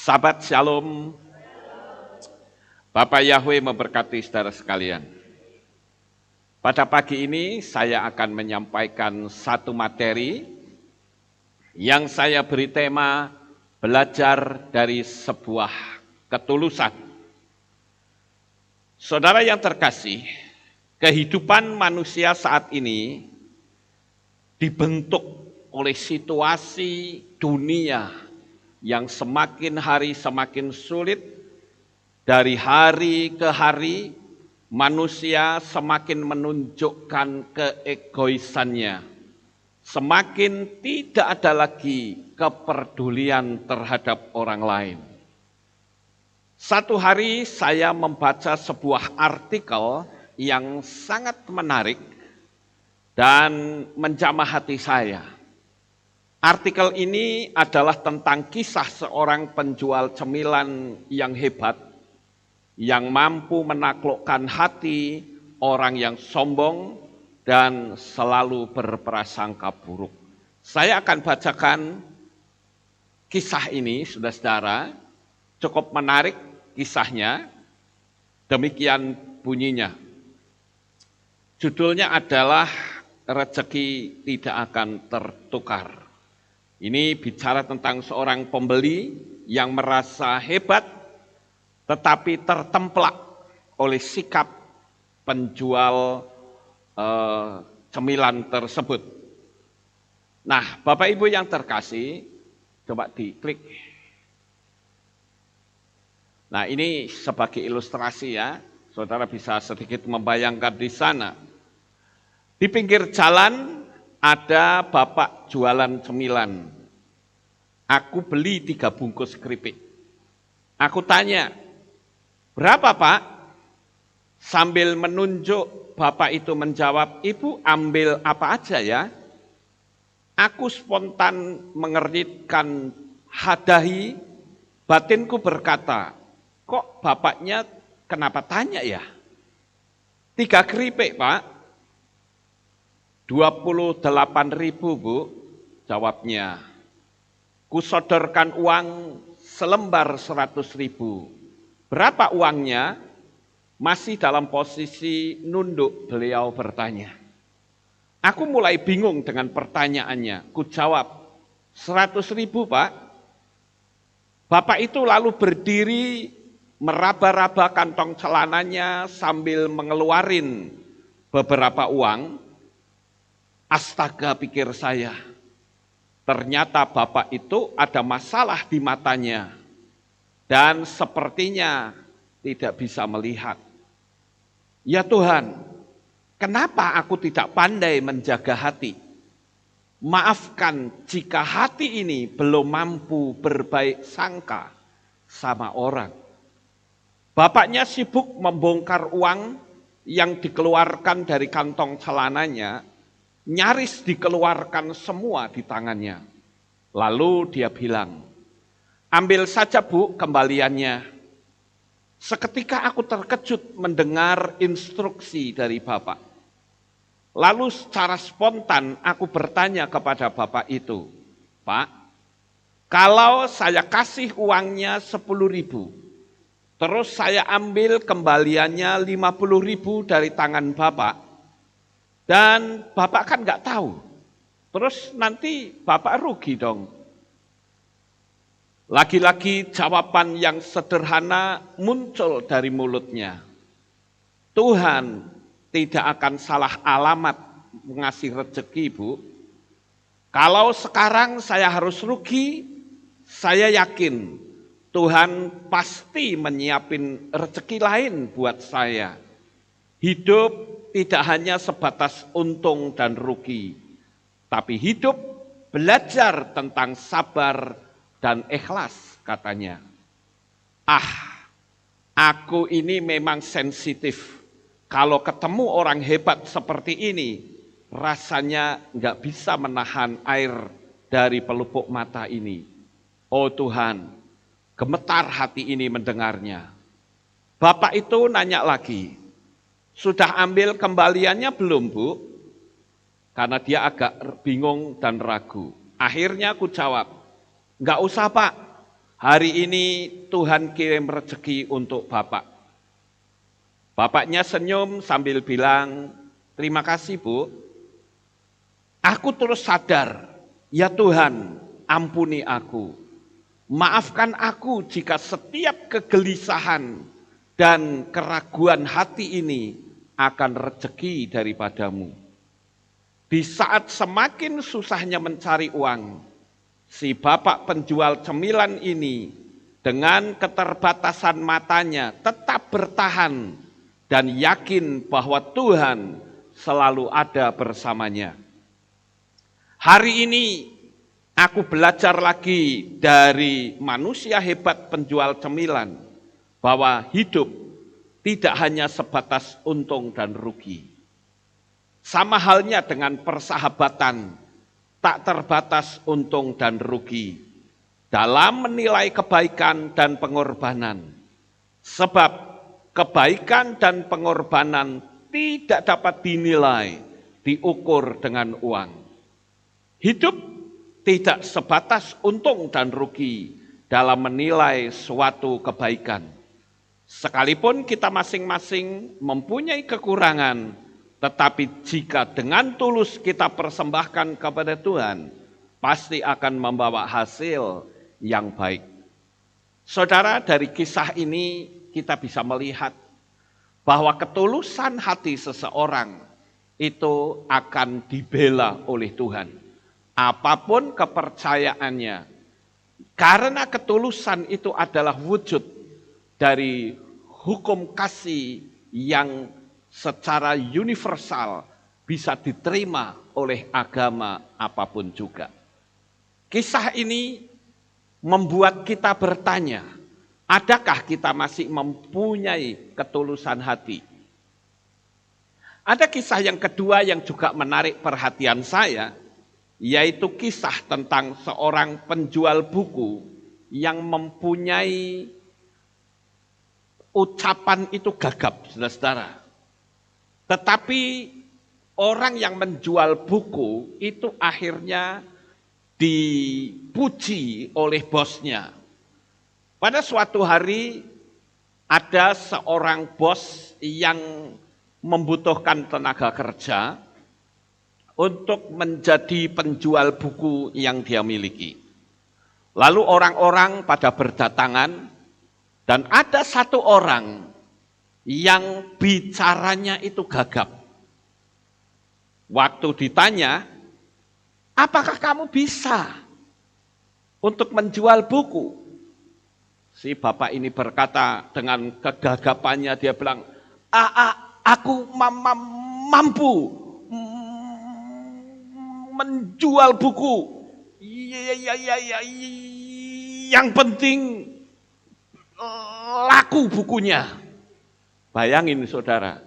Sahabat Shalom, Bapak Yahweh memberkati saudara sekalian. Pada pagi ini saya akan menyampaikan satu materi yang saya beri tema belajar dari sebuah ketulusan. Saudara yang terkasih, kehidupan manusia saat ini dibentuk oleh situasi dunia yang semakin hari semakin sulit. Dari hari ke hari, manusia semakin menunjukkan keegoisannya. Semakin tidak ada lagi kepedulian terhadap orang lain. Satu hari saya membaca sebuah artikel yang sangat menarik dan menjamah hati saya. Artikel ini adalah tentang kisah seorang penjual cemilan yang hebat, yang mampu menaklukkan hati orang yang sombong dan selalu berprasangka buruk. Saya akan bacakan kisah ini, saudara-saudara, cukup menarik kisahnya, demikian bunyinya. Judulnya adalah Rezeki Tidak Akan Tertukar. Ini bicara tentang seorang pembeli yang merasa hebat, tetapi tertemplak oleh sikap penjual cemilan tersebut. Nah, Bapak Ibu yang terkasih, coba diklik. Nah, ini sebagai ilustrasi ya, saudara bisa sedikit membayangkan di sana. Di pinggir jalan ada bapak jualan cemilan. Aku beli 3 bungkus keripik. Aku tanya, berapa Pak? Sambil menunjuk, bapak itu menjawab, Ibu ambil apa aja ya? Aku spontan mengeritkan hadahi, batinku berkata, kok bapaknya kenapa tanya ya? 3 keripik Pak. 28.000 Bu, jawabnya. Kusodorkan uang selembar 100.000. Berapa uangnya? Masih dalam posisi nunduk, beliau bertanya. Aku mulai bingung dengan pertanyaannya. Ku jawab, 100.000 Pak. Bapak itu lalu berdiri meraba-raba kantong celananya sambil mengeluarin beberapa uang. Astaga, pikir saya, ternyata bapak itu ada masalah di matanya dan sepertinya tidak bisa melihat. Ya Tuhan, kenapa aku tidak pandai menjaga hati? Maafkan jika hati ini belum mampu berbaik sangka sama orang. Bapaknya sibuk membongkar uang yang dikeluarkan dari kantong celananya, nyaris dikeluarkan semua di tangannya. Lalu dia bilang, ambil saja Bu kembaliannya. Seketika aku terkejut mendengar instruksi dari Bapak. Lalu secara spontan aku bertanya kepada Bapak itu, Pak, kalau saya kasih uangnya 10.000, terus saya ambil kembaliannya 50.000 dari tangan Bapak, dan Bapak kan nggak tahu, terus nanti Bapak rugi dong. Lagi-lagi jawaban yang sederhana muncul dari mulutnya. Tuhan tidak akan salah alamat mengasih rezeki Bu. Kalau sekarang saya harus rugi, saya yakin Tuhan pasti menyiapin rezeki lain buat saya. Hidup tidak hanya sebatas untung dan rugi, tapi hidup belajar tentang sabar dan ikhlas, katanya. Aku ini memang sensitif. Kalau ketemu orang hebat seperti ini, rasanya nggak bisa menahan air dari pelupuk mata ini. Oh Tuhan, gemetar hati ini mendengarnya. Bapak itu nanya lagi, sudah ambil kembaliannya belum Bu? Karena dia agak bingung dan ragu. Akhirnya aku jawab, enggak usah Pak, Hari ini Tuhan kirim rezeki untuk Bapak. Bapaknya senyum sambil bilang, terima kasih Bu. Aku terus sadar, ya Tuhan ampuni aku. Maafkan aku jika setiap kegelisahan dan keraguan hati ini akan rezeki daripadamu. Di saat semakin susahnya mencari uang, si bapak penjual cemilan ini dengan keterbatasan matanya tetap bertahan dan yakin bahwa Tuhan selalu ada bersamanya. Hari ini aku belajar lagi dari manusia hebat penjual cemilan, bahwa hidup tidak hanya sebatas untung dan rugi. Sama halnya dengan persahabatan, tak terbatas untung dan rugi dalam menilai kebaikan dan pengorbanan. Sebab kebaikan dan pengorbanan tidak dapat dinilai, diukur dengan uang. Hidup tidak sebatas untung dan rugi dalam menilai suatu kebaikan. Sekalipun kita masing-masing mempunyai kekurangan, tetapi jika dengan tulus kita persembahkan kepada Tuhan, pasti akan membawa hasil yang baik. Saudara, dari kisah ini kita bisa melihat bahwa ketulusan hati seseorang itu akan dibela oleh Tuhan. Apapun kepercayaannya, karena ketulusan itu adalah wujud dari hukum kasih yang secara universal bisa diterima oleh agama apapun juga. Kisah ini membuat kita bertanya, adakah kita masih mempunyai ketulusan hati? Ada kisah yang kedua yang juga menarik perhatian saya, yaitu kisah tentang seorang penjual buku yang mempunyai ucapan itu gagap, saudara-saudara. Tetapi orang yang menjual buku itu akhirnya dipuji oleh bosnya. Pada suatu hari ada seorang bos yang membutuhkan tenaga kerja untuk menjadi penjual buku yang dia miliki. Lalu orang-orang pada berdatangan dan ada satu orang yang bicaranya itu gagap. Waktu ditanya, apakah kamu bisa untuk menjual buku? Si bapak ini berkata dengan kegagapannya, dia bilang, aku mampu menjual buku. Yang penting laku bukunya. Bayangin saudara,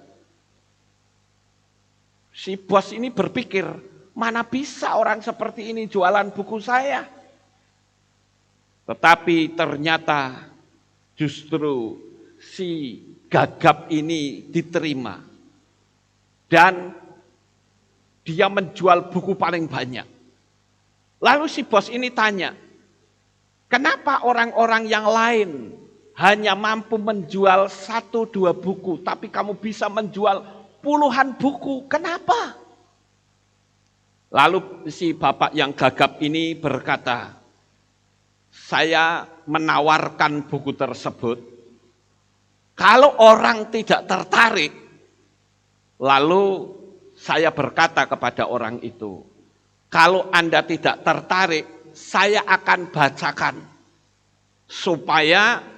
si bos ini berpikir, mana bisa orang seperti ini jualan buku saya? Tetapi ternyata justru si gagap ini diterima. Dan dia menjual buku paling banyak. Lalu si bos ini tanya, kenapa orang-orang yang lain hanya mampu menjual 1-2 buku, tapi kamu bisa menjual puluhan buku, kenapa? Lalu si bapak yang gagap ini berkata, saya menawarkan buku tersebut, kalau orang tidak tertarik, lalu saya berkata kepada orang itu, kalau Anda tidak tertarik, saya akan bacakan supaya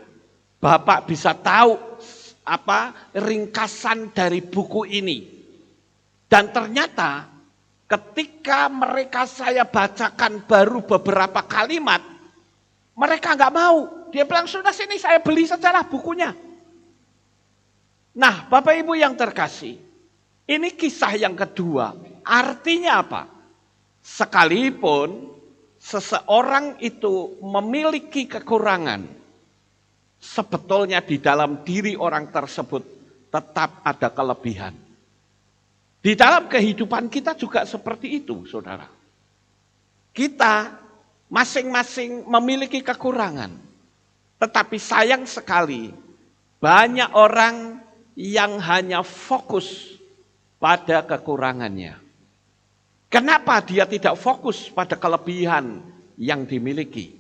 Bapak bisa tahu ringkasan dari buku ini. Dan ternyata ketika mereka saya bacakan baru beberapa kalimat, mereka nggak mau. Dia bilang, sudah sini saya beli sajalah bukunya. Nah, Bapak Ibu yang terkasih, ini kisah yang kedua. Artinya apa? Sekalipun seseorang itu memiliki kekurangan, sebetulnya di dalam diri orang tersebut tetap ada kelebihan. Di dalam kehidupan kita juga seperti itu, saudara. Kita masing-masing memiliki kekurangan. Tetapi sayang sekali, banyak orang yang hanya fokus pada kekurangannya. Kenapa dia tidak fokus pada kelebihan yang dimiliki?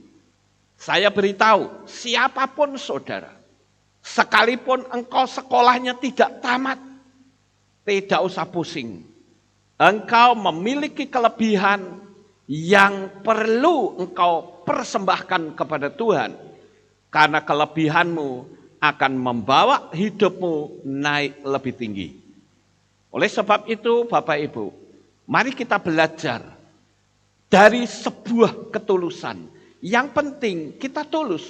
Saya beritahu, siapapun saudara, sekalipun engkau sekolahnya tidak tamat, tidak usah pusing. Engkau memiliki kelebihan yang perlu engkau persembahkan kepada Tuhan. Karena kelebihanmu akan membawa hidupmu naik lebih tinggi. Oleh sebab itu Bapak Ibu, mari kita belajar dari sebuah ketulusan. Yang penting kita tulus.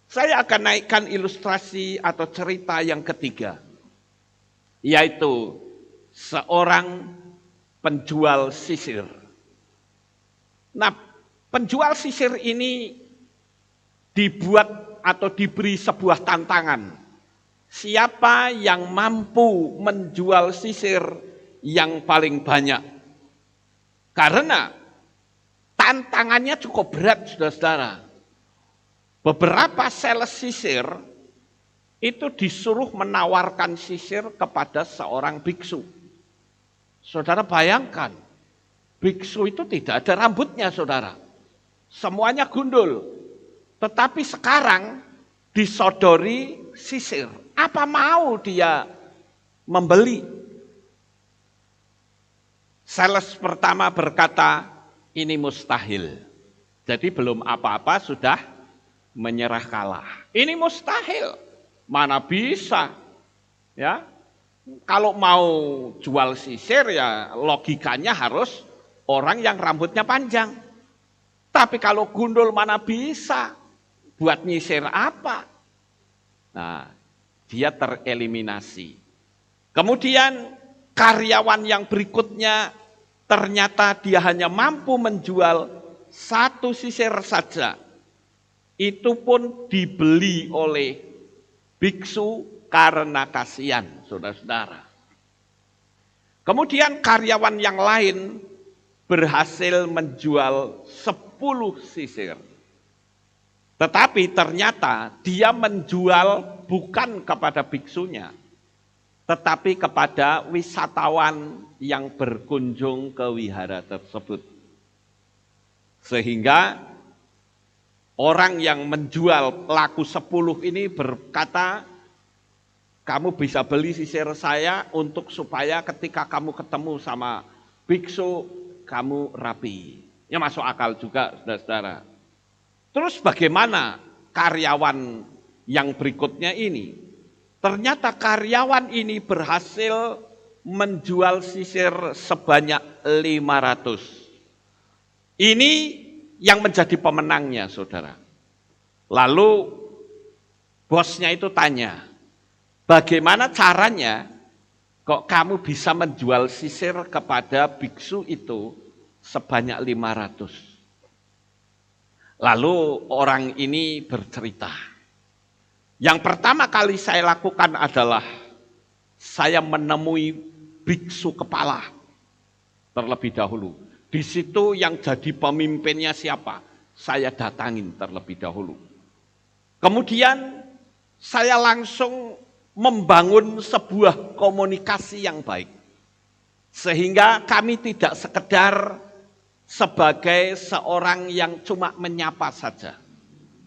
Saya akan naikkan ilustrasi atau cerita yang ketiga. Yaitu seorang penjual sisir. Nah, penjual sisir ini dibuat atau diberi sebuah tantangan. Siapa yang mampu menjual sisir yang paling banyak? Karena tantangannya cukup berat, saudara-saudara. Beberapa sales sisir itu disuruh menawarkan sisir kepada seorang biksu. Saudara bayangkan, biksu itu tidak ada rambutnya, saudara. Semuanya gundul. Tetapi sekarang disodori sisir. Apa mau dia membeli? Sales pertama berkata, ini mustahil. Jadi belum apa-apa sudah menyerah kalah. Ini mustahil. Mana bisa? Ya. Kalau mau jual sisir ya logikanya harus orang yang rambutnya panjang. Tapi kalau gundul mana bisa? Buat nyisir apa? Nah, dia tereliminasi. Kemudian karyawan yang berikutnya ternyata dia hanya mampu menjual satu sisir saja. Itu pun dibeli oleh biksu karena kasihan, saudara-saudara. Kemudian karyawan yang lain berhasil menjual 10 sisir. Tetapi ternyata dia menjual bukan kepada biksunya, tetapi kepada wisatawan yang berkunjung ke wihara tersebut. Sehingga orang yang menjual laku 10 ini berkata, kamu bisa beli sisir saya untuk supaya ketika kamu ketemu sama biksu, kamu rapi. Ya masuk akal juga, saudara-saudara. Terus bagaimana karyawan yang berikutnya ini? Ternyata karyawan ini berhasil menjual sisir sebanyak 500. Ini yang menjadi pemenangnya, saudara. Lalu bosnya itu tanya, bagaimana caranya kok kamu bisa menjual sisir kepada biksu itu sebanyak 500? Lalu orang ini bercerita, yang pertama kali saya lakukan adalah saya menemui biksu kepala terlebih dahulu. Di situ yang jadi pemimpinnya siapa? Saya datangin terlebih dahulu. Kemudian saya langsung membangun sebuah komunikasi yang baik. Sehingga kami tidak sekedar sebagai seorang yang cuma menyapa saja.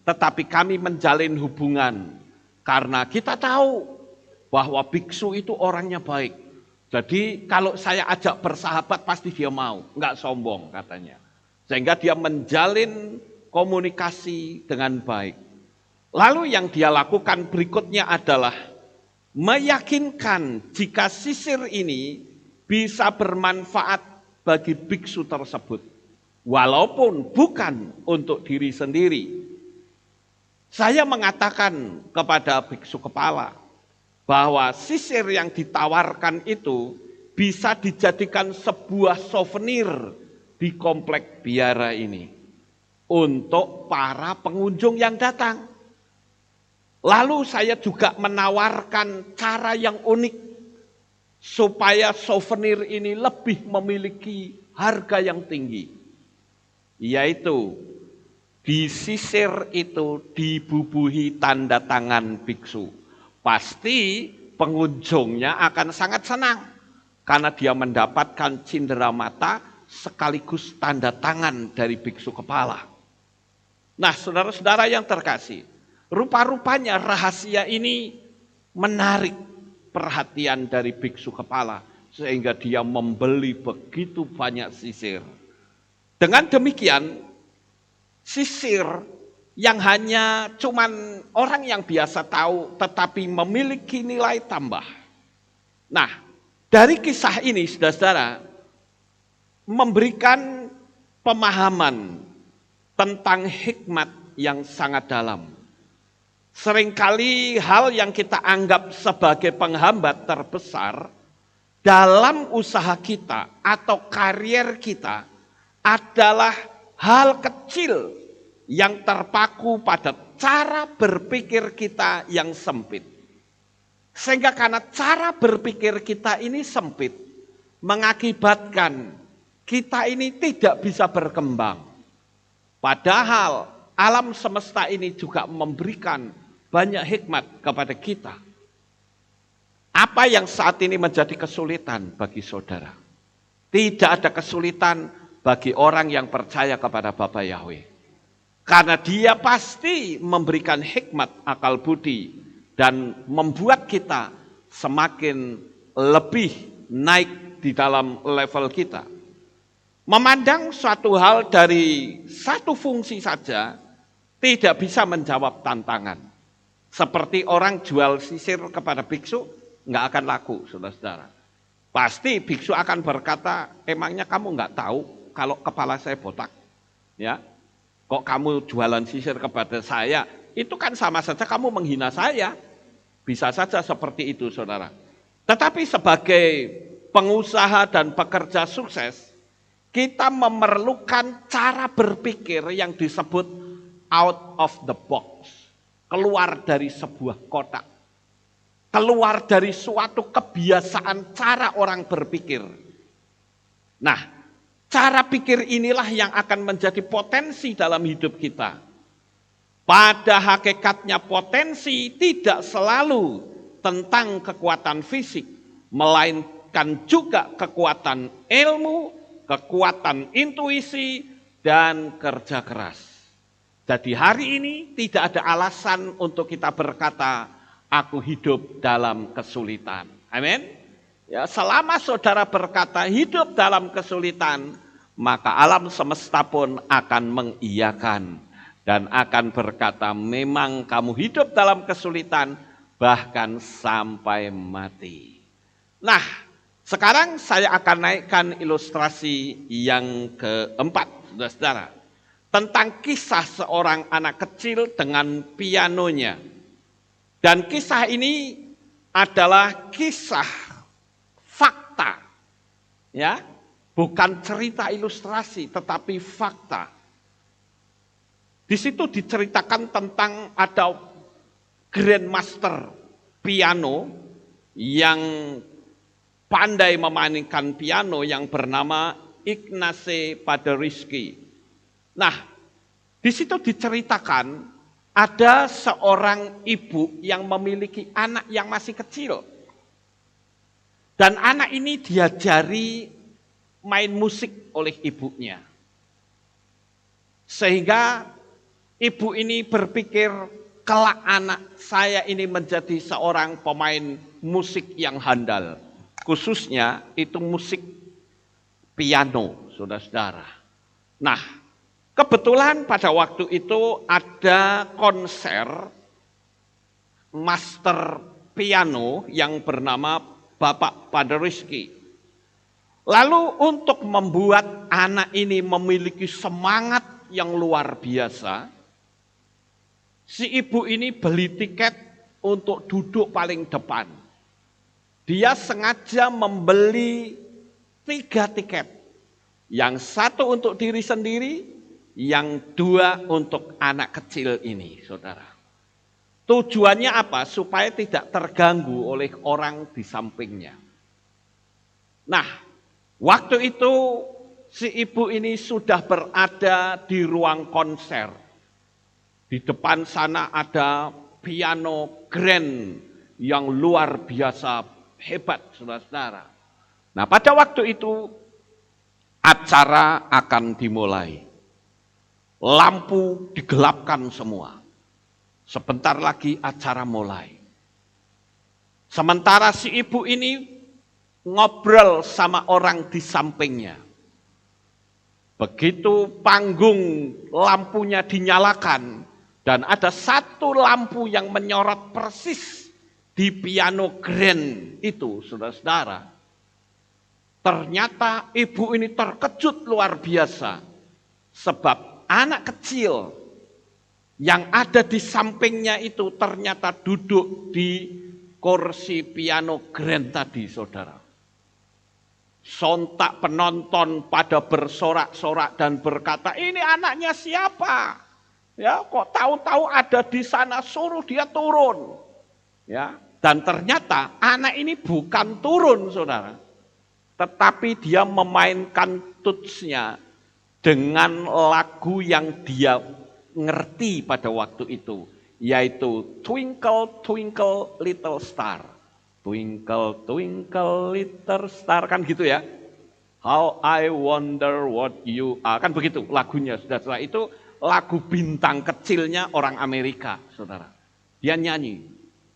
Tetapi kami menjalin hubungan. Karena kita tahu bahwa biksu itu orangnya baik. Jadi kalau saya ajak bersahabat pasti dia mau. Enggak sombong katanya. Sehingga dia menjalin komunikasi dengan baik. Lalu yang dia lakukan berikutnya adalah meyakinkan jika sisir ini bisa bermanfaat bagi biksu tersebut. Walaupun bukan untuk diri sendiri. Saya mengatakan kepada biksu kepala bahwa sisir yang ditawarkan itu bisa dijadikan sebuah souvenir di komplek biara ini untuk para pengunjung yang datang. Lalu saya juga menawarkan cara yang unik supaya souvenir ini lebih memiliki harga yang tinggi. Yaitu Di sisir itu dibubuhi tanda tangan biksu. Pasti pengunjungnya akan sangat senang karena dia mendapatkan cindera mata sekaligus tanda tangan dari biksu kepala. Nah, saudara-saudara yang terkasih, rupa-rupanya rahasia ini menarik perhatian dari biksu kepala sehingga dia membeli begitu banyak sisir. Dengan demikian, sisir yang hanya cuman orang yang biasa tahu tetapi memiliki nilai tambah. Nah, dari kisah ini saudara-saudara memberikan pemahaman tentang hikmat yang sangat dalam. Seringkali hal yang kita anggap sebagai penghambat terbesar dalam usaha kita atau karier kita adalah hal kecil yang terpaku pada cara berpikir kita yang sempit. Sehingga karena cara berpikir kita ini sempit, mengakibatkan kita ini tidak bisa berkembang. Padahal alam semesta ini juga memberikan banyak hikmat kepada kita. Apa yang saat ini menjadi kesulitan bagi saudara? Tidak ada kesulitan bagi orang yang percaya kepada Bapa Yahweh. Karena dia pasti memberikan hikmat akal budi dan membuat kita semakin lebih naik di dalam level kita. Memandang suatu hal dari satu fungsi saja tidak bisa menjawab tantangan. Seperti orang jual sisir kepada biksu, nggak akan laku, saudara-saudara. Pasti biksu akan berkata, emangnya kamu nggak tahu kalau kepala saya botak? Ya, kok kamu jualan sisir kepada saya? Itu kan sama saja kamu menghina saya. Bisa saja seperti itu, saudara. Tetapi sebagai pengusaha dan pekerja sukses, kita memerlukan cara berpikir yang disebut out of the box. Keluar dari sebuah kotak. Keluar dari suatu kebiasaan cara orang berpikir. Nah, cara pikir inilah yang akan menjadi potensi dalam hidup kita. Pada hakikatnya potensi tidak selalu tentang kekuatan fisik, melainkan juga kekuatan ilmu, kekuatan intuisi, dan kerja keras. Jadi hari ini tidak ada alasan untuk kita berkata, aku hidup dalam kesulitan. Amin. Ya, selama saudara berkata hidup dalam kesulitan, maka alam semesta pun akan mengiyakan dan akan berkata memang kamu hidup dalam kesulitan bahkan sampai mati. Nah, sekarang saya akan naikkan ilustrasi yang keempat, saudara-saudara, tentang kisah seorang anak kecil dengan pianonya. Dan kisah ini adalah kisah fakta, ya, bukan cerita ilustrasi, tetapi fakta. Di situ diceritakan tentang ada grandmaster piano yang pandai memainkan piano yang bernama Ignacy Paderewski. Nah, di situ diceritakan ada seorang ibu yang memiliki anak yang masih kecil. Dan anak ini diajari main musik oleh ibunya. Sehingga ibu ini berpikir, kelak anak saya ini menjadi seorang pemain musik yang handal. Khususnya itu musik piano, saudara-saudara. Nah, kebetulan pada waktu itu ada konser master piano yang bernama Bapak Paderewski. Lalu untuk membuat anak ini memiliki semangat yang luar biasa, si ibu ini beli tiket untuk duduk paling depan. Dia sengaja membeli 3 tiket. Yang satu untuk diri sendiri, yang 2 untuk anak kecil ini, saudara. Tujuannya apa? Supaya tidak terganggu oleh orang di sampingnya. Nah, waktu itu si ibu ini sudah berada di ruang konser. Di depan sana ada piano grand yang luar biasa hebat, saudara-saudara. Nah, pada waktu itu acara akan dimulai. Lampu digelapkan semua. Sebentar lagi acara mulai. Sementara si ibu ini ngobrol sama orang di sampingnya. Begitu panggung lampunya dinyalakan, dan ada satu lampu yang menyorot persis di piano grand itu, saudara-saudara. Ternyata ibu ini terkejut luar biasa. Sebab anak kecil yang ada di sampingnya itu ternyata duduk di kursi piano grand tadi, saudara. Sontak penonton pada bersorak-sorak dan berkata, ini anaknya siapa? Ya, kok tahu-tahu ada di sana, suruh dia turun. Ya, dan ternyata anak ini bukan turun, saudara, tetapi dia memainkan tutsnya dengan lagu yang dia ngerti pada waktu itu, yaitu Twinkle Twinkle Little Star. Twinkle Twinkle Little Star, kan gitu ya. How I wonder what you are, kan begitu lagunya, saudara. Itu lagu bintang kecilnya orang Amerika, saudara. Dia nyanyi.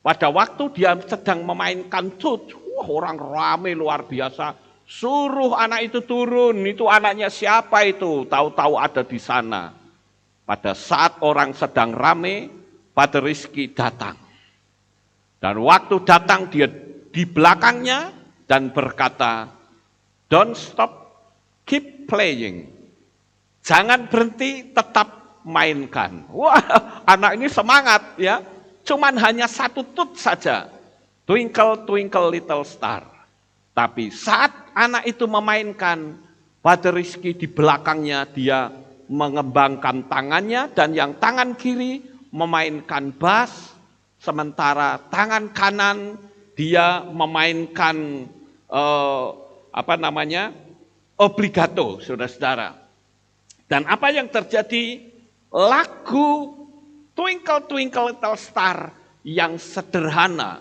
Pada waktu dia sedang memainkan tut, orang rame luar biasa. Suruh anak itu turun, itu anaknya siapa itu? Tahu-tahu ada di sana. Pada saat orang sedang rame, Pater Rizky datang. Dan waktu datang dia di belakangnya dan berkata, don't stop, keep playing. Jangan berhenti, tetap mainkan. Wah, anak ini semangat ya. Cuman hanya satu tut saja. Twinkle, twinkle, little star. Tapi saat anak itu memainkan, Pater Rizky di belakangnya dia mengembangkan tangannya, dan yang tangan kiri memainkan bass, sementara tangan kanan dia memainkan obligato, saudara-saudara. Dan apa yang terjadi? Lagu Twinkle Twinkle Little Star yang sederhana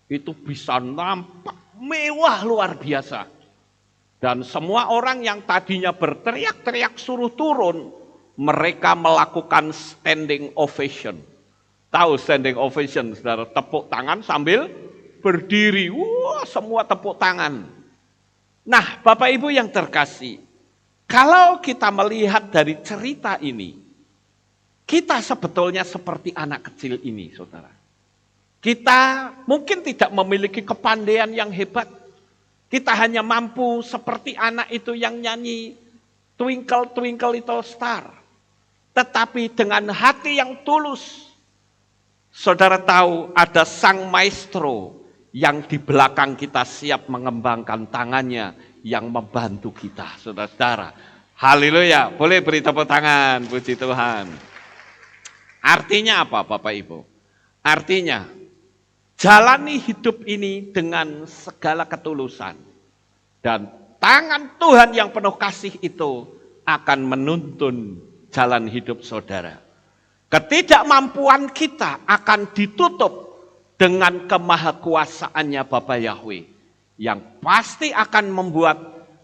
itu bisa nampak mewah luar biasa. Dan semua orang yang tadinya berteriak-teriak suruh turun, mereka melakukan standing ovation. Tahu standing ovation, saudara? Tepuk tangan sambil berdiri. Wah, semua tepuk tangan. Nah, Bapak Ibu yang terkasih, kalau kita melihat dari cerita ini, kita sebetulnya seperti anak kecil ini, saudara. Kita mungkin tidak memiliki kepandaian yang hebat. Kita hanya mampu seperti anak itu yang nyanyi Twinkle Twinkle Little Star. Tetapi dengan hati yang tulus, saudara tahu ada sang maestro yang di belakang kita siap mengembangkan tangannya yang membantu kita, saudara-saudara. Haleluya, boleh beri tepuk tangan, puji Tuhan. Artinya apa, Bapak Ibu? Artinya, jalani hidup ini dengan segala ketulusan. Dan tangan Tuhan yang penuh kasih itu akan menuntun jalan hidup saudara. Ketidakmampuan kita akan ditutup dengan kemahakuasaannya Bapa Yahweh, yang pasti akan membuat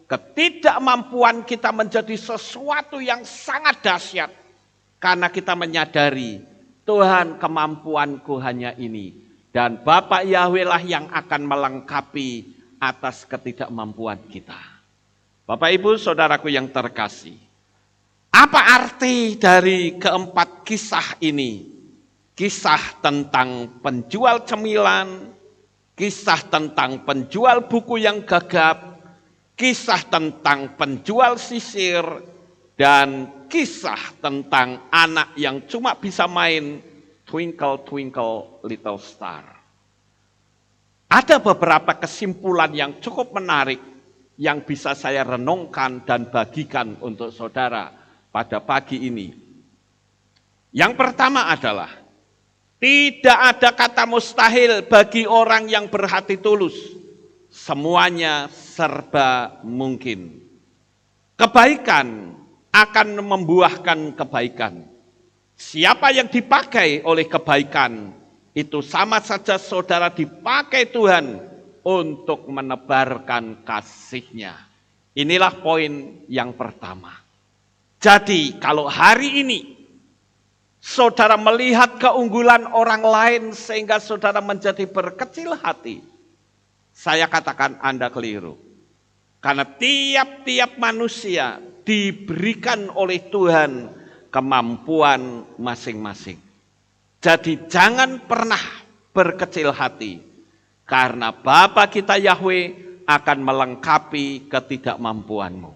ketidakmampuan kita menjadi sesuatu yang sangat dahsyat. Karena kita menyadari, Tuhan, kemampuanku hanya ini. Dan Bapak Yahweh lah yang akan melengkapi atas ketidakmampuan kita. Bapak Ibu saudaraku yang terkasih, apa arti dari keempat kisah ini? Kisah tentang penjual cemilan, kisah tentang penjual buku yang gagap, kisah tentang penjual sisir, dan kisah tentang anak yang cuma bisa main Twinkle Twinkle Little Star. Ada beberapa kesimpulan yang cukup menarik yang bisa saya renungkan dan bagikan untuk saudara pada pagi ini. Yang pertama adalah, tidak ada kata mustahil bagi orang yang berhati tulus. Semuanya serba mungkin. Kebaikan akan membuahkan kebaikan. Siapa yang dipakai oleh kebaikan, itu sama saja saudara dipakai Tuhan untuk menebarkan kasih-Nya. Inilah poin yang pertama. Jadi kalau hari ini saudara melihat keunggulan orang lain sehingga saudara menjadi berkecil hati, saya katakan Anda keliru. Karena tiap-tiap manusia diberikan oleh Tuhan kemampuan masing-masing. Jadi jangan pernah berkecil hati, karena Bapa kita Yahweh akan melengkapi ketidakmampuanmu.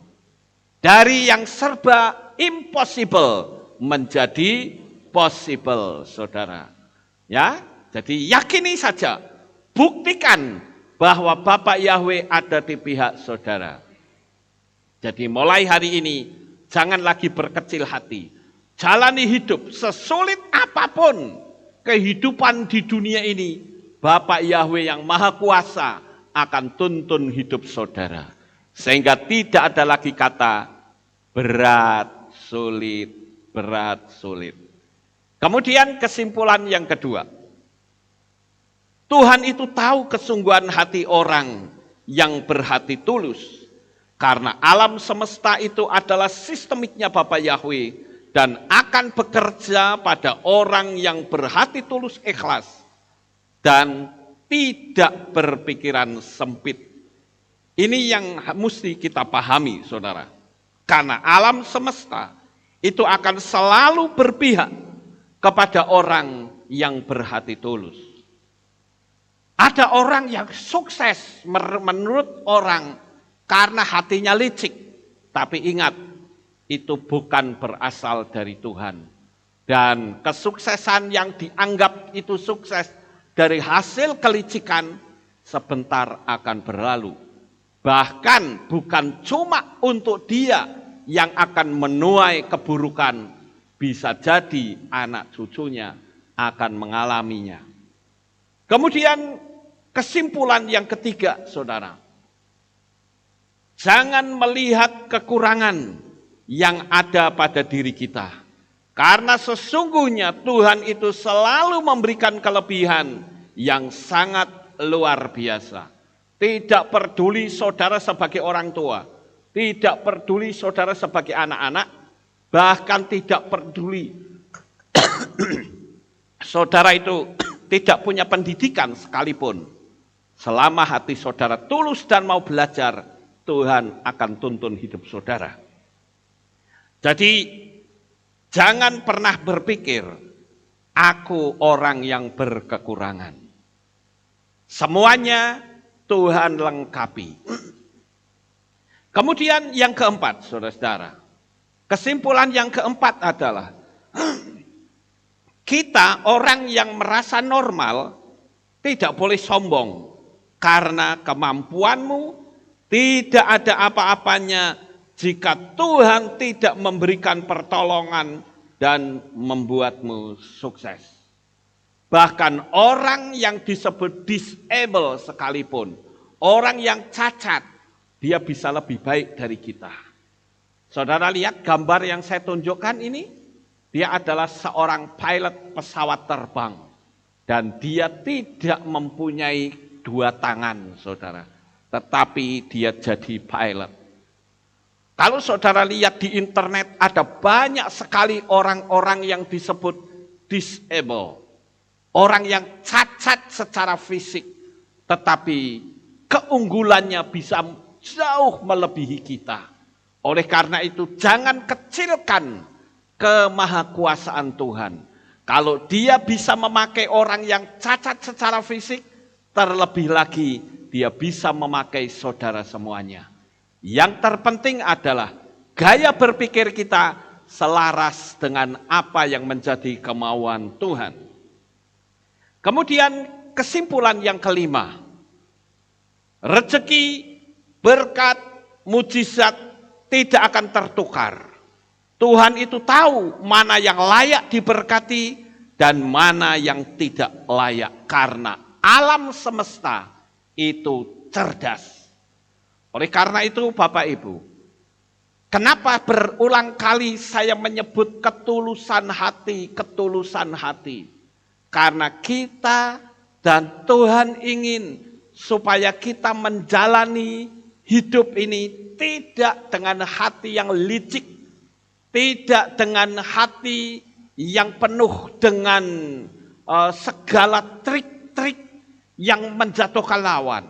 Dari yang serba impossible menjadi possible, saudara. Ya, jadi yakini saja, buktikan bahwa Bapa Yahweh ada di pihak saudara. Jadi mulai hari ini jangan lagi berkecil hati. Jalani hidup sesulit apapun kehidupan di dunia ini, Bapa Yahweh yang Maha Kuasa akan tuntun hidup saudara. Sehingga tidak ada lagi kata berat, sulit, berat, sulit. Kemudian kesimpulan yang kedua. Tuhan itu tahu kesungguhan hati orang yang berhati tulus. Karena alam semesta itu adalah sistemiknya Bapa Yahweh dan akan bekerja pada orang yang berhati tulus ikhlas dan tidak berpikiran sempit. Ini yang mesti kita pahami, saudara. Karena alam semesta itu akan selalu berpihak kepada orang yang berhati tulus. Ada orang yang sukses menurut orang karena hatinya licik. Tapi ingat, itu bukan berasal dari Tuhan. Dan kesuksesan yang dianggap itu sukses dari hasil kelicikan sebentar akan berlalu. Bahkan bukan cuma untuk dia yang akan menuai keburukan, bisa jadi anak cucunya akan mengalaminya. Kemudian kesimpulan yang ketiga, saudara. Jangan melihat kekurangan yang ada pada diri kita. Karena sesungguhnya Tuhan itu selalu memberikan kelebihan yang sangat luar biasa. Tidak peduli saudara sebagai orang tua, tidak peduli saudara sebagai anak-anak, bahkan tidak peduli saudara itu tidak punya pendidikan sekalipun. Selama hati saudara tulus dan mau belajar, Tuhan akan tuntun hidup saudara. Jadi jangan pernah berpikir, aku orang yang berkekurangan. Semuanya Tuhan lengkapi. Kemudian yang keempat, saudara-saudara. Kesimpulan yang keempat adalah, kita orang yang merasa normal tidak boleh sombong. Karena kemampuanmu tidak ada apa-apanya jika Tuhan tidak memberikan pertolongan dan membuatmu sukses. Bahkan orang yang disebut disable sekalipun, orang yang cacat, dia bisa lebih baik dari kita. Saudara lihat gambar yang saya tunjukkan ini, dia adalah seorang pilot pesawat terbang. Dan dia tidak mempunyai dua tangan, saudara. Tetapi dia jadi pilot. Kalau saudara lihat di internet, ada banyak sekali orang-orang yang disebut disable. Orang yang cacat secara fisik, tetapi keunggulannya bisa jauh melebihi kita. Oleh karena itu, jangan kecilkan kemahakuasaan Tuhan. Kalau dia bisa memakai orang yang cacat secara fisik, terlebih lagi dia bisa memakai saudara semuanya. Yang terpenting adalah gaya berpikir kita selaras dengan apa yang menjadi kemauan Tuhan. Kemudian kesimpulan yang kelima, rezeki, berkat, mujizat tidak akan tertukar. Tuhan itu tahu mana yang layak diberkati dan mana yang tidak layak, karena alam semesta itu cerdas. Oleh karena itu Bapak Ibu, Kenapa berulang kali saya menyebut ketulusan hati, ketulusan hati? Karena kita dan Tuhan ingin supaya kita menjalani hidup ini tidak dengan hati yang licik, tidak dengan hati yang penuh dengan segala trik-trik yang menjatuhkan lawan.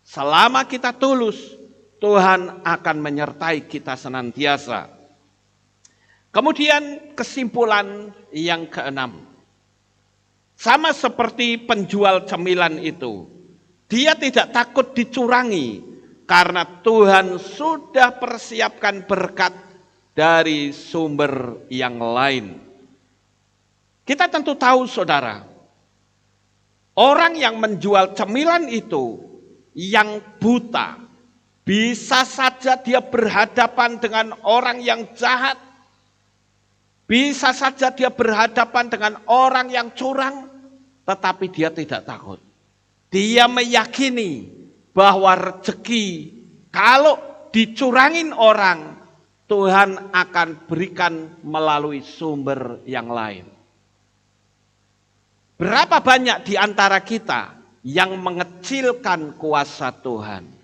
Selama kita tulus, Tuhan akan menyertai kita senantiasa. Kemudian kesimpulan yang keenam. Sama seperti penjual cemilan itu. Dia tidak takut dicurangi karena Tuhan sudah persiapkan berkat dari sumber yang lain. Kita tentu tahu saudara, orang yang menjual cemilan itu yang buta, bisa saja dia berhadapan dengan orang yang jahat. Bisa saja dia berhadapan dengan orang yang curang. Tetapi dia tidak takut. Dia meyakini bahwa rezeki kalau dicurangin orang, Tuhan akan berikan melalui sumber yang lain. Berapa banyak di antara kita yang mengecilkan kuasa Tuhan?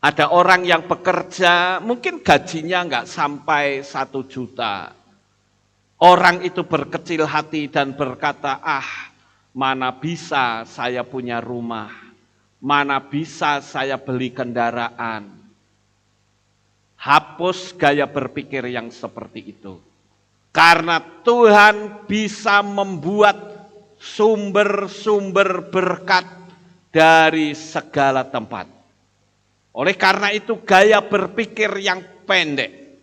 Ada orang yang bekerja, mungkin gajinya nggak sampai 1 juta. Orang itu berkecil hati dan berkata, mana bisa saya punya rumah, mana bisa saya beli kendaraan. Hapus gaya berpikir yang seperti itu. Karena Tuhan bisa membuat sumber-sumber berkat dari segala tempat. Oleh karena itu gaya berpikir yang pendek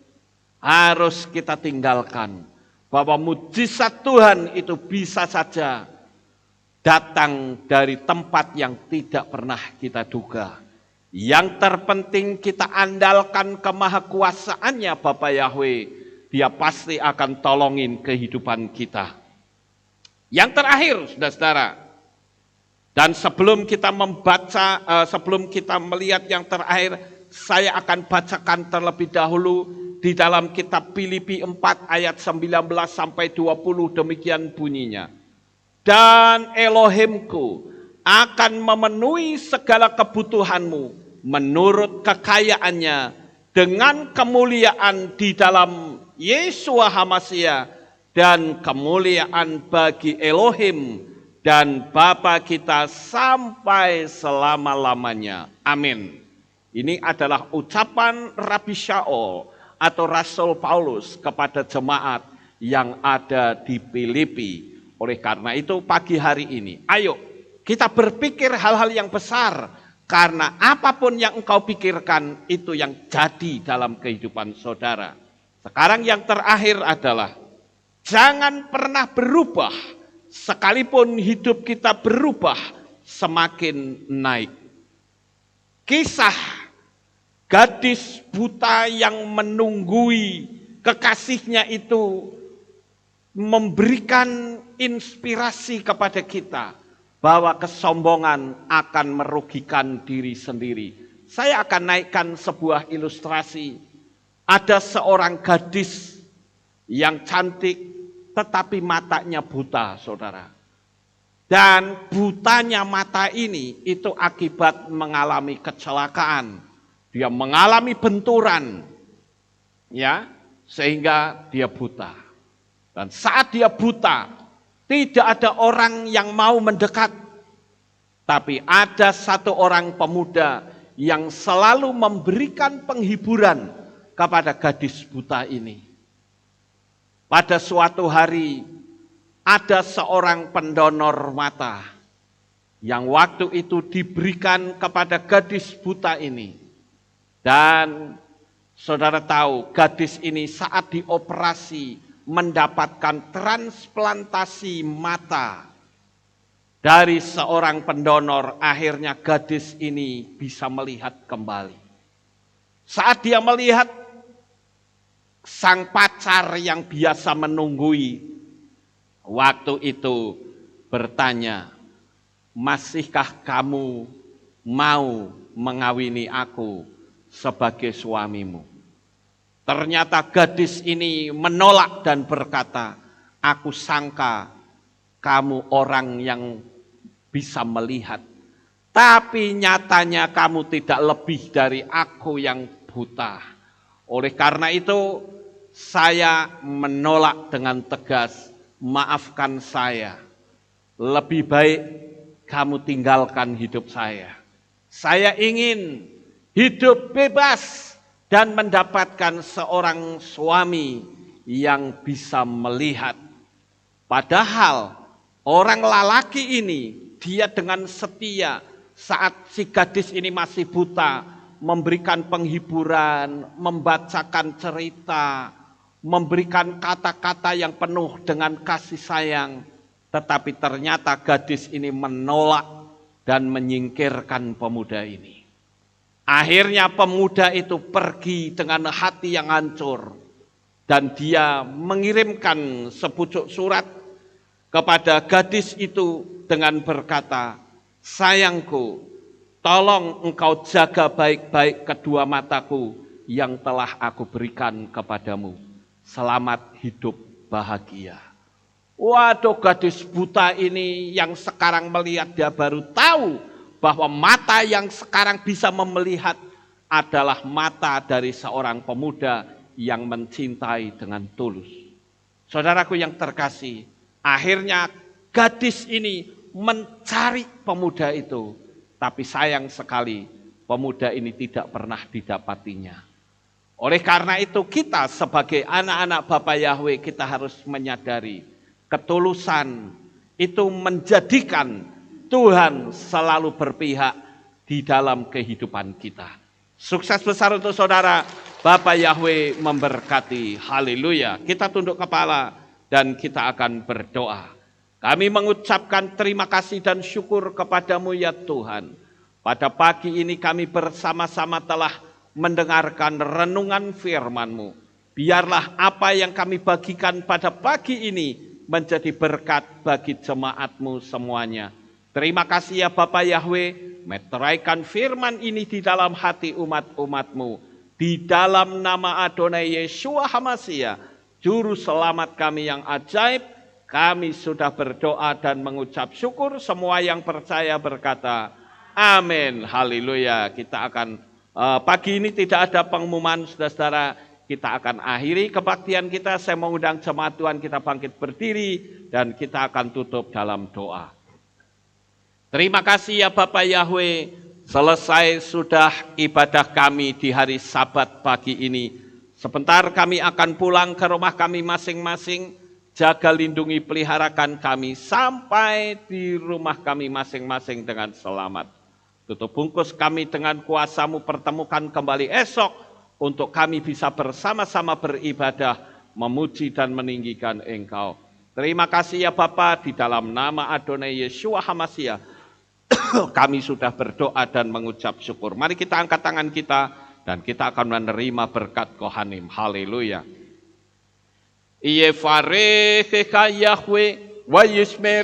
harus kita tinggalkan. Bahwa mujizat Tuhan itu bisa saja datang dari tempat yang tidak pernah kita duga. Yang terpenting kita andalkan kemahakuasaannya Bapa Yahweh. Dia pasti akan tolongin kehidupan kita. Yang terakhir saudara-saudara. Dan sebelum kita membaca, sebelum kita melihat yang terakhir, saya akan bacakan terlebih dahulu di dalam kitab Filipi 4 ayat 19 sampai 20 demikian bunyinya. Dan Elohimku akan memenuhi segala kebutuhanmu menurut kekayaannya dengan kemuliaan di dalam Yeshua HaMashiach dan kemuliaan bagi Elohim dan Bapa kita sampai selama-lamanya. Amin. Ini adalah ucapan Rabi Shaul atau Rasul Paulus kepada jemaat yang ada di Filipi. Oleh karena itu pagi hari ini, ayo kita berpikir hal-hal yang besar. Karena apapun yang engkau pikirkan itu yang jadi dalam kehidupan saudara. Sekarang yang terakhir adalah jangan pernah berubah. Sekalipun hidup kita berubah semakin naik. Kisah gadis buta yang menunggui kekasihnya itu memberikan inspirasi kepada kita bahwa kesombongan akan merugikan diri sendiri. Saya akan naikkan sebuah ilustrasi. Ada seorang gadis yang cantik tetapi matanya buta, saudara. Dan butanya mata ini itu akibat mengalami kecelakaan. Dia mengalami benturan, ya, sehingga dia buta. Dan saat dia buta, tidak ada orang yang mau mendekat. Tapi ada satu orang pemuda yang selalu memberikan penghiburan kepada gadis buta ini. Pada suatu hari ada seorang pendonor mata yang waktu itu diberikan kepada gadis buta ini. Dan saudara tahu gadis ini saat dioperasi mendapatkan transplantasi mata dari seorang pendonor. Akhirnya gadis ini bisa melihat kembali. Saat dia melihat, sang pacar yang biasa menunggui waktu itu bertanya, masihkah kamu mau mengawini aku sebagai suamimu? Ternyata gadis ini menolak dan berkata, aku sangka kamu orang yang bisa melihat. Tapi nyatanya kamu tidak lebih dari aku yang buta. Oleh karena itu saya menolak dengan tegas, maafkan saya. Lebih baik kamu tinggalkan hidup saya. Saya ingin hidup bebas dan mendapatkan seorang suami yang bisa melihat. Padahal orang lelaki ini, dia dengan setia saat si gadis ini masih buta, memberikan penghiburan, membacakan cerita, memberikan kata-kata yang penuh dengan kasih sayang. Tetapi ternyata gadis ini menolak dan menyingkirkan pemuda ini. Akhirnya pemuda itu pergi dengan hati yang hancur. Dan dia mengirimkan sepucuk surat kepada gadis itu dengan berkata, sayangku, tolong engkau jaga baik-baik kedua mataku yang telah aku berikan kepadamu. Selamat hidup bahagia. Waduh, gadis buta ini yang sekarang melihat, dia baru tahu bahwa mata yang sekarang bisa melihat adalah mata dari seorang pemuda yang mencintai dengan tulus. Saudaraku yang terkasih, akhirnya gadis ini mencari pemuda itu, tapi sayang sekali pemuda ini tidak pernah didapatinya. Oleh karena itu kita sebagai anak-anak Bapa Yahweh, kita harus menyadari ketulusan itu menjadikan Tuhan selalu berpihak di dalam kehidupan kita. Sukses besar untuk saudara. Bapa Yahweh memberkati. Haleluya. Kita tunduk kepala dan kita akan berdoa. Kami mengucapkan terima kasih dan syukur kepadamu ya Tuhan. Pada pagi ini kami bersama-sama telah mendengarkan renungan firman-Mu. Biarlah apa yang kami bagikan pada pagi ini menjadi berkat bagi jemaat-Mu semuanya. Terima kasih ya Bapa Yahweh, meteraikan firman ini di dalam hati umat-umat-Mu. Di dalam nama Adonai Yeshua HaMashiach, Juru Selamat kami yang ajaib, kami sudah berdoa dan mengucap syukur. Semua yang percaya berkata, amin. Haleluya. Kita akan, pagi ini tidak ada pengumuman, saudara-saudara. Kita akan akhiri kebaktian kita. Saya mengundang jemaat Tuhan kita bangkit berdiri dan kita akan tutup dalam doa. Terima kasih ya Bapa Yahweh. Selesai sudah ibadah kami di hari Sabat pagi ini. Sebentar kami akan pulang ke rumah kami masing-masing. Jaga, lindungi, peliharakan kami sampai di rumah kami masing-masing dengan selamat. Tutup bungkus kami dengan kuasa-Mu, pertemukan kembali esok untuk kami bisa bersama-sama beribadah, memuji dan meninggikan Engkau. Terima kasih ya Bapa, di dalam nama Adonai Yeshua HaMashiach kami sudah berdoa dan mengucap syukur. Mari kita angkat tangan kita dan kita akan menerima berkat Kohanim. Haleluya. Yevarechecha Yahweh wa yishmereka.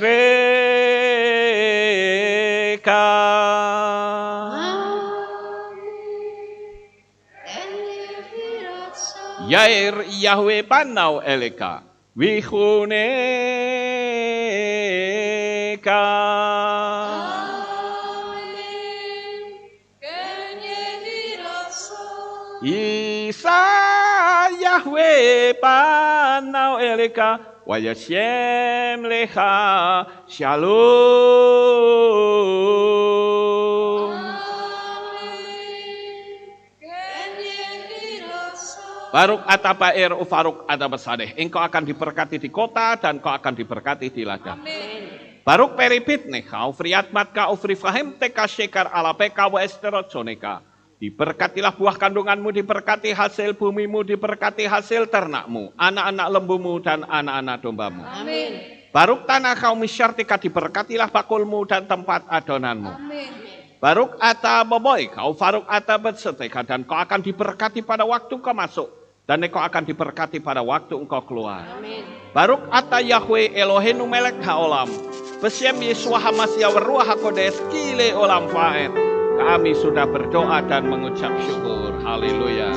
Yair Yahweh panau eleka vichuneka. Isa Yahweh panau eleka wa yashem lecha shalom. Baruk atabair ufaruk atabasadeh. Engkau akan diberkati di kota dan kau akan diberkati di ladang. Baruk peripit necha ufriat matka ufrifahem teka shekar alapeka wa esterotjoneka. Diberkatilah buah kandunganmu, diberkati hasil bumimu, diberkati hasil ternakmu, anak-anak lembumu dan anak-anak dombamu. Amin. Baruk tanah kaum misyartika, diberkatilah bakulmu dan tempat adonanmu. Amin. Baruk ata boboy, kau faruk ata betseteka, dan kau akan diberkati pada waktu kau masuk, dan kau akan diberkati pada waktu engkau keluar. Amin. Baruk ata Yahweh Elohenu melek haolam, besiem Yeshua HaMashiach Ruach HaKodesh kile olam faed. Kami sudah berdoa dan mengucap syukur. Haleluya.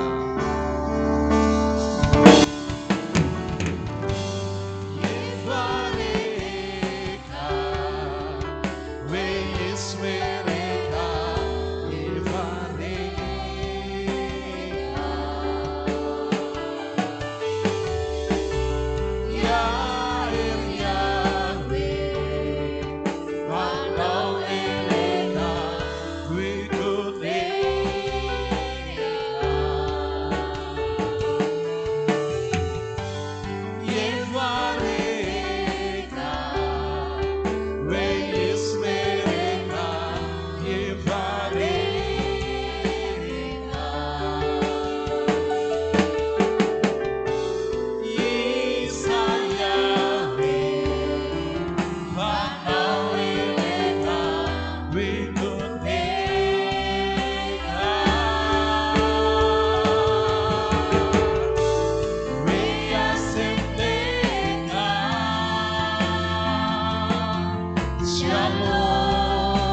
Shalom,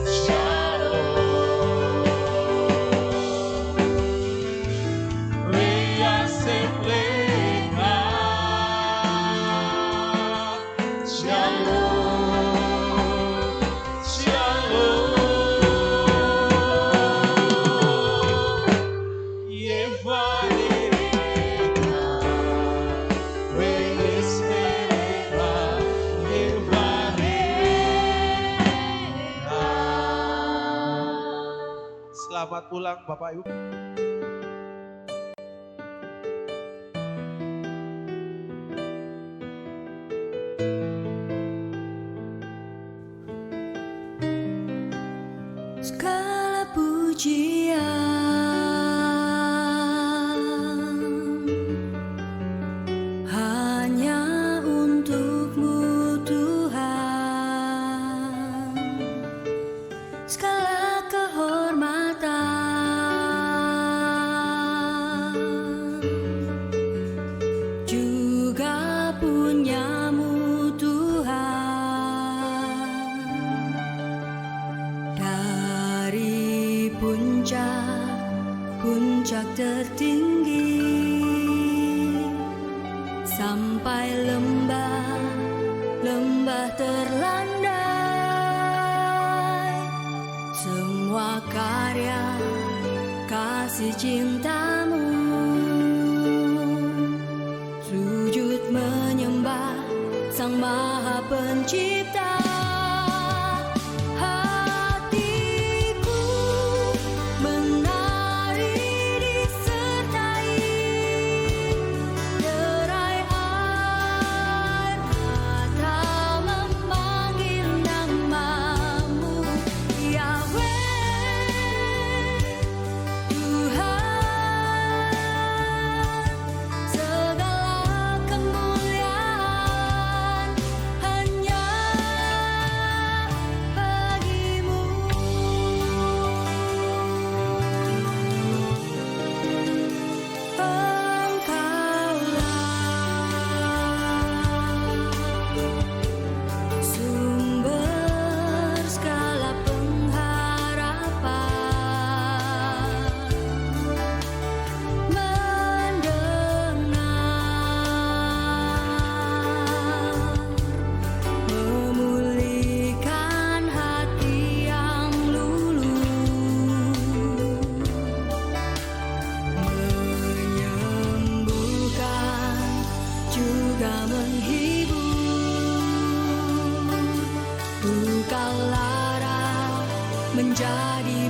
shalom. Leia sembleka. Shalom, shalom. Yevareka, Reismereka, Yevareka. Selamat pulang Bapak Ibu. Segala pujian hanya untuk-Mu Tuhan, segala kehormatan juga punya-Mu Tuhan. Dari puncak tertinggi sampai lembah terlandai, semua karya kasih cinta-Mu, sujud menyembah Sang Maha Pencipta. Hatiku menari disertai derai air mata memanggil nama-Mu, Yahweh Tuhan. Segala kemuliaan hanya bagi-Mu. Engkaulah sumber segala pengharapan, memulihkan hati yang luluh, menyembuhkan juga menghibur. Engkau lara menjadi